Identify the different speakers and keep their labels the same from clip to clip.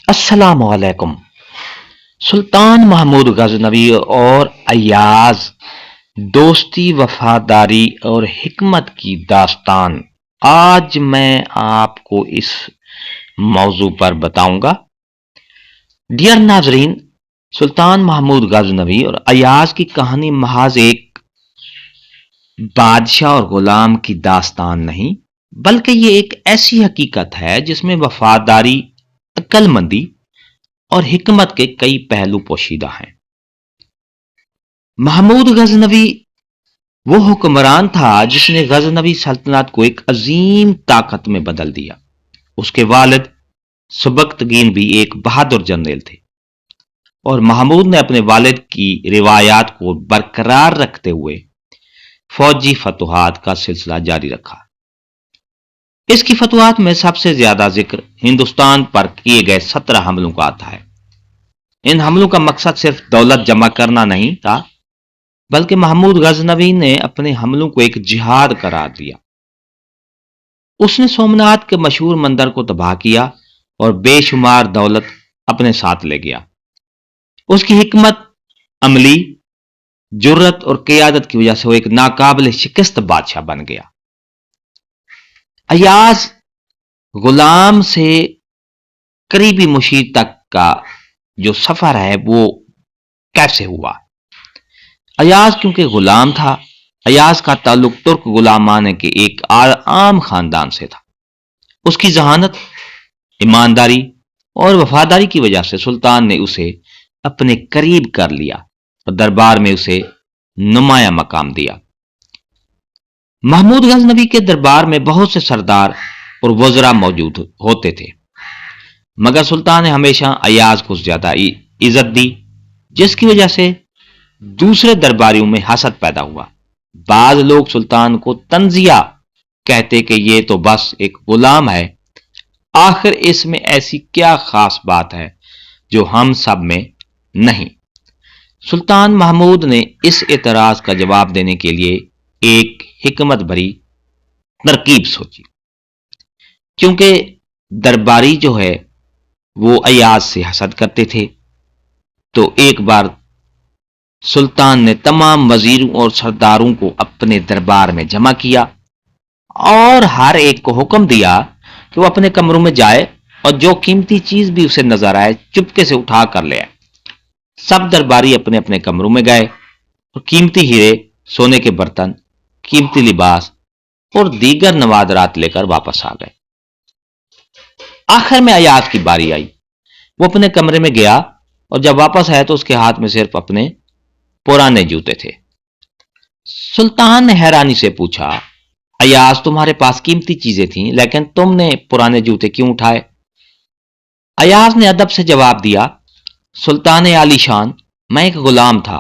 Speaker 1: अस्सलाम वालेकुम। सुल्तान महमूद गजनवी और अय्याज, दोस्ती, वफादारी और हिकमत की दास्तान। आज मैं आपको इस मौजू पर बताऊंगा। डियर नाजरीन, सुल्तान महमूद गजनवी और अय्याज की कहानी महज एक बादशाह और गुलाम की दास्तान नहीं, बल्कि ये एक ऐसी हकीकत है जिसमें वफादारी, अक्लमंदी और हिकमत के कई पहलू पोशीदा हैं। महमूद गजनवी वो हुक्मरान था जिसने गजनवी सल्तनत को एक अजीम ताकत में बदल दिया। उसके वालिद सुबक्तगीन भी एक बहादुर जनरल थे और महमूद ने अपने वालिद की रिवायात को बरकरार रखते हुए फौजी फतुहात का सिलसिला जारी रखा। इसकी फतुहात में सबसे ज्यादा जिक्र हिंदुस्तान पर किए गए 17 हमलों का आता है। इन हमलों का मकसद सिर्फ दौलत जमा करना नहीं था, बल्कि महमूद गजनवी ने अपने हमलों को एक जिहाद करार दिया। उसने सोमनाथ के मशहूर मंदिर को तबाह किया और बेशुमार दौलत अपने साथ ले गया। उसकी हिकमत अमली, जुर्रत और क़ियादत की वजह से वो एक नाकाबिल शिकस्त बादशाह बन गया। अय्याज गुलाम से करीबी मुशीर तक का जो सफर है वो कैसे हुआ? अय्याज क्योंकि गुलाम था, अय्याज का ताल्लुक तुर्क गुलामाने के एक आम खानदान से था। उसकी जहानत, ईमानदारी और वफादारी की वजह से सुल्तान ने उसे अपने करीब कर लिया और दरबार में उसे नुमाया मकाम दिया। महमूद गजनवी के दरबार में बहुत से सरदार और वज़रा मौजूद होते थे, मगर सुल्तान ने हमेशा अय्याज को ज्यादा इज्जत दी, जिसकी वजह से दूसरे दरबारियों में हसद पैदा हुआ। बाद लोग सुल्तान को तंजिया कहते कि ये तो बस एक गुलाम है, आखिर इसमें ऐसी क्या खास बात है जो हम सब में नहीं। सुल्तान महमूद ने इस एतराज का जवाब देने के लिए एक हिकमत भरी तरकीब सोची। क्योंकि दरबारी जो है वो अय्याज से हसद करते थे, तो एक बार सुल्तान ने तमाम वजीरों और सरदारों को अपने दरबार में जमा किया और हर एक को हुक्म दिया कि वो अपने कमरों में जाए और जो कीमती चीज भी उसे नजर आए चुपके से उठा कर ले आए। सब दरबारी अपने अपने कमरों में गए और कीमती हीरे, सोने के बर्तन, कीमती लिबास और दीगर नवादरात लेकर वापस आ गए। आखिर में अय्याज की बारी आई। वो अपने कमरे में गया और जब वापस आया तो उसके हाथ में सिर्फ अपने पुराने जूते थे। सुल्तान ने हैरानी से पूछा, अय्याज, तुम्हारे पास कीमती चीजें थीं, लेकिन तुमने पुराने जूते क्यों उठाए? अय्याज ने अदब से जवाब दिया, सुल्तान आलीशान, मैं एक गुलाम था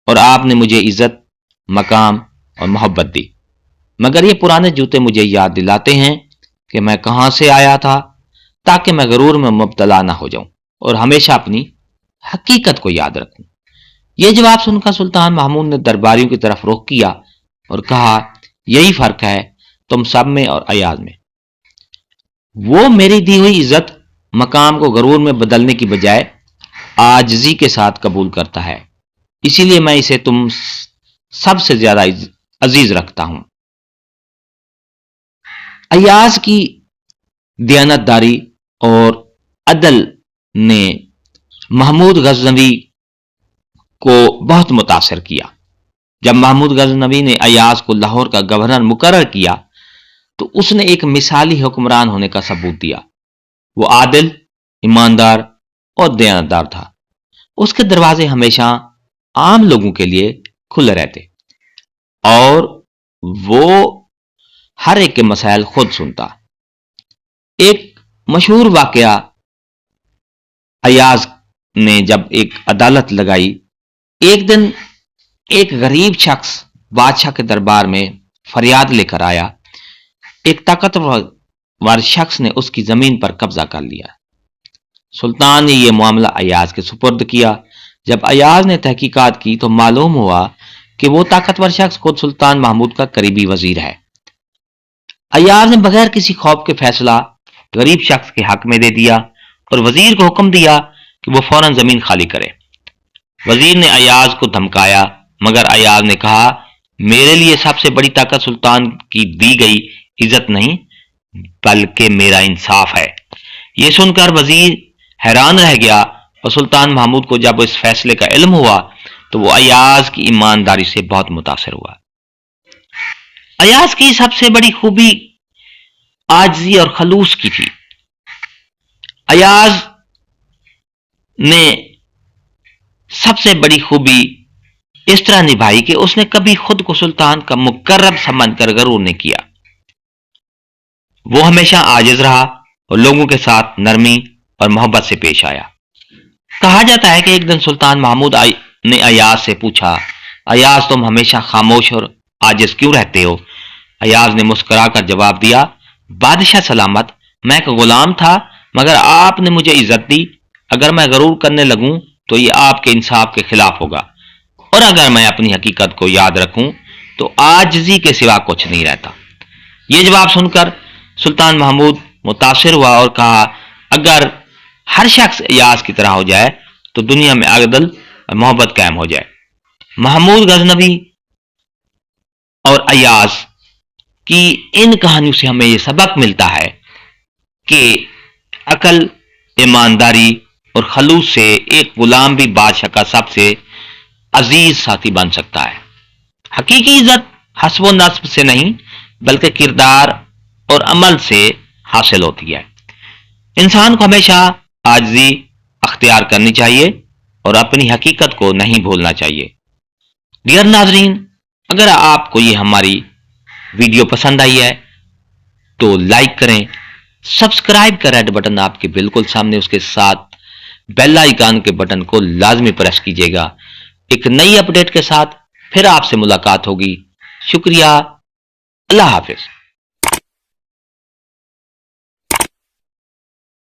Speaker 1: और आपने मुझे इज्जत, मकाम और मोहब्बत दी, मगर ये पुराने जूते मुझे याद दिलाते हैं कि मैं कहां से आया था, ताकि मैं गरूर में मुब्तला ना हो जाऊं और हमेशा अपनी हकीकत को याद रखूं। यह जवाब सुनकर सुल्तान महमूद ने दरबारियों की तरफ रुख किया और कहा, यही फर्क है तुम सब में और अय्याज में। वो मेरी दी हुई इज्जत, मकाम को गरूर में बदलने की बजाय आजिजी के साथ कबूल करता है, इसीलिए मैं इसे तुम सबसे ज्यादा अजीज रखता हूं। अय्याज की दयानतदारी और अदल ने महमूद गजनवी को बहुत मुतासिर किया। जब महमूद गजनवी ने अय्याज को लाहौर का गवर्नर मुकर्रर किया तो उसने एक मिसाली हुक्मरान होने का सबूत दिया। वो आदिल, ईमानदार और दयानतदार था। उसके दरवाजे हमेशा आम लोगों के लिए खुले रहते और वो हर एक के मसाइल खुद सुनता। एक मशहूर वाकया, अय्याज ने जब एक अदालत लगाई, एक दिन एक गरीब शख्स बादशाह के दरबार में फरियाद लेकर आया। एक ताकतवर शख्स ने उसकी जमीन पर कब्जा कर लिया। सुल्तान ने यह मामला अय्याज के सुपुर्द किया। जब अय्याज ने तहकीकात की तो मालूम हुआ कि वो ताकतवर शख्स खुद सुल्तान महमूद का करीबी वजीर है। अय्याज ने बगैर किसी खौफ के फैसला गरीब शख्स के हक में दे दिया اور وزیر کو حکم دیا کہ وہ فوراً زمین خالی کرے۔ وزیر نے ایاز کو دھمکایا، مگر ایاز نے کہا میرے لیے سب سے بڑی طاقت سلطان کی دی گئی عزت نہیں بلکہ میرا انصاف ہے۔ یہ سن کر وزیر حیران رہ گیا، اور سلطان محمود کو جب اس فیصلے کا علم ہوا تو وہ ایاز کی ایمانداری سے بہت متاثر ہوا۔ ایاز کی سب سے بڑی خوبی عاجزی اور خلوص کی تھی۔ ایاز نے سب سے بڑی خوبی اس طرح نبھائی کہ اس نے کبھی خود کو سلطان کا مقرب سمجھ کر غرور نہیں کیا۔ وہ ہمیشہ عاجز رہا اور لوگوں کے ساتھ نرمی اور محبت سے پیش آیا۔ کہا جاتا ہے کہ ایک دن سلطان محمود نے ایاز سے پوچھا، ایاز تم ہمیشہ خاموش اور عاجز کیوں رہتے ہو؟ ایاز نے مسکرا کر جواب دیا، بادشاہ سلامت، میں ایک غلام تھا مگر آپ نے مجھے عزت دی۔ اگر میں غرور کرنے لگوں تو یہ آپ کے انصاف کے خلاف ہوگا، اور اگر میں اپنی حقیقت کو یاد رکھوں تو عاجزی کے سوا کچھ نہیں رہتا۔ یہ جواب سن کر سلطان محمود متاثر ہوا اور کہا اگر ہر شخص ایاز کی طرح ہو جائے تو دنیا میں عدل اور محبت قائم ہو جائے۔ محمود غزنوی اور ایاز کی ان کہانیوں سے ہمیں یہ سبق ملتا ہے کہ عقل، ایمانداری اور خلوص سے ایک غلام بھی بادشاہ کا سب سے عزیز ساتھی بن سکتا ہے۔ حقیقی عزت حسب و نسب سے نہیں بلکہ کردار اور عمل سے حاصل ہوتی ہے۔ انسان کو ہمیشہ عاجزی اختیار کرنی چاہیے اور اپنی حقیقت کو نہیں بھولنا چاہیے۔ ڈیئر ناظرین، اگر آپ کو یہ ہماری ویڈیو پسند آئی ہے تو لائک کریں، سبسکرائب کا ریڈ بٹن آپ کے بالکل سامنے، اس کے ساتھ بیل آئیکن کے بٹن کو لازمی پریس کیجیے گا۔ ایک نئی اپڈیٹ کے ساتھ پھر آپ سے ملاقات ہوگی۔ شکریہ، اللہ حافظ۔